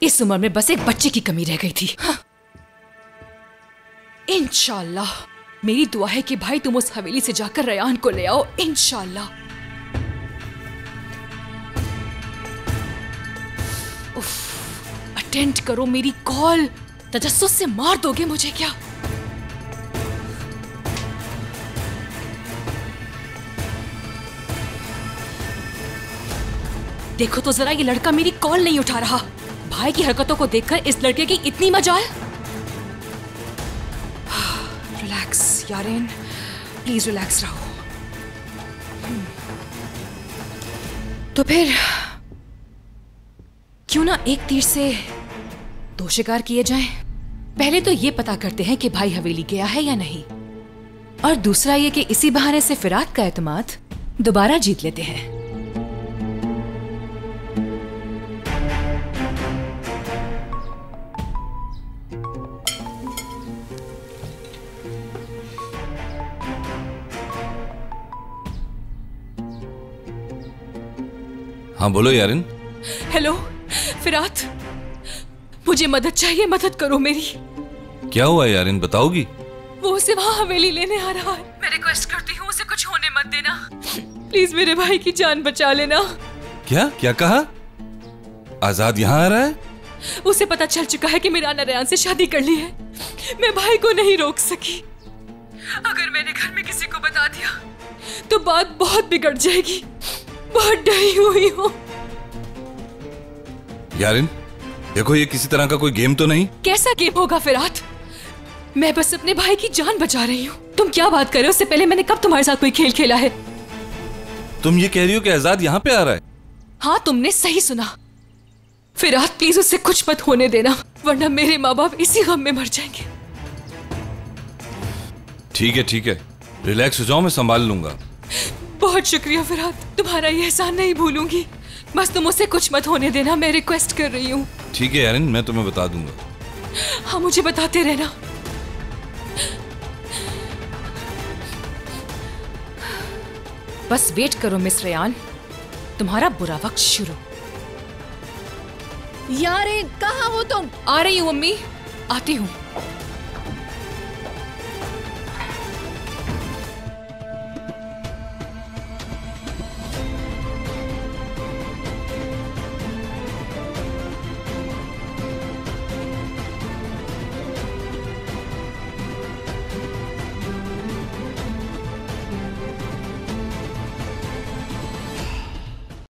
इस उम्र में बस एक बच्चे की कमी रह गई थी। हाँ। इंशाल्लाह मेरी दुआ है कि भाई तुम उस हवेली से जाकर रयान को ले आओ, इंशाल्लाह। अटेंड करो मेरी कॉल। तजस्सुस से मार दोगे मुझे क्या? देखो तो जरा, ये लड़का मेरी कॉल नहीं उठा रहा। भाई की हरकतों को देखकर इस लड़के की इतनी मजाल। रिलैक्स यारेन, प्लीज रिलैक्स रहो। तो फिर क्यों ना एक तीर से दो शिकार किए जाएं। पहले तो ये पता करते हैं कि भाई हवेली गया है या नहीं, और दूसरा ये कि इसी बहाने से फिरात का एतमाद दोबारा जीत लेते हैं। हाँ बोलो यारिन। हेलो फिरात, मुझे मदद चाहिए, मदद करो मेरी। क्या हुआ यारिन, बताओगी? वो उसे वहाँ हवेली लेने आ रहा है। मैं रिक्वेस्ट करती हूँ उसे कुछ होने मत देना। प्लीज मेरे भाई की जान बचा लेना। क्या क्या कहा? आजाद यहाँ आ रहा है? उसे पता चल चुका है कि मीरान रयान से शादी कर ली है। मैं भाई को नहीं रोक सकी। अगर मैंने घर में किसी को बता दिया तो बात बहुत बिगड़ जाएगी। बहुत डरी हुई हूँ। यारिन देखो, ये किसी तरह का कोई गेम तो नहीं? कैसा गेम होगा फिरात? मैं बस अपने भाई की जान बचा रही हूँ। तुम क्या बात कर रहे हो? उससे पहले मैंने कब तुम्हारे साथ कोई खेल खेला है? तुम ये कह रही हो कि आजाद यहाँ पे आ रहा है? हाँ तुमने सही सुना। फिरात प्लीज उससे कुछ मत होने देना, वरना मेरे माँ बाप इसी गम में मर जाएंगे। ठीक है, रिलैक्स हो जाओ, मैं संभाल लूंगा। बहुत शुक्रिया फिरात, तुम्हारा ये एहसान नहीं भूलूंगी। बस तुम उसे कुछ मत होने देना, मैं रिक्वेस्ट कर रही हूँ। ठीक है यारिन, मैं तुम्हें बता दूंगा। हाँ मुझे बताते रहना। बस वेट करो मिस रयान, तुम्हारा बुरा वक्त शुरू। यारिन कहाँ हो तुम? आ रही हूँ मम्मी, आती हूँ।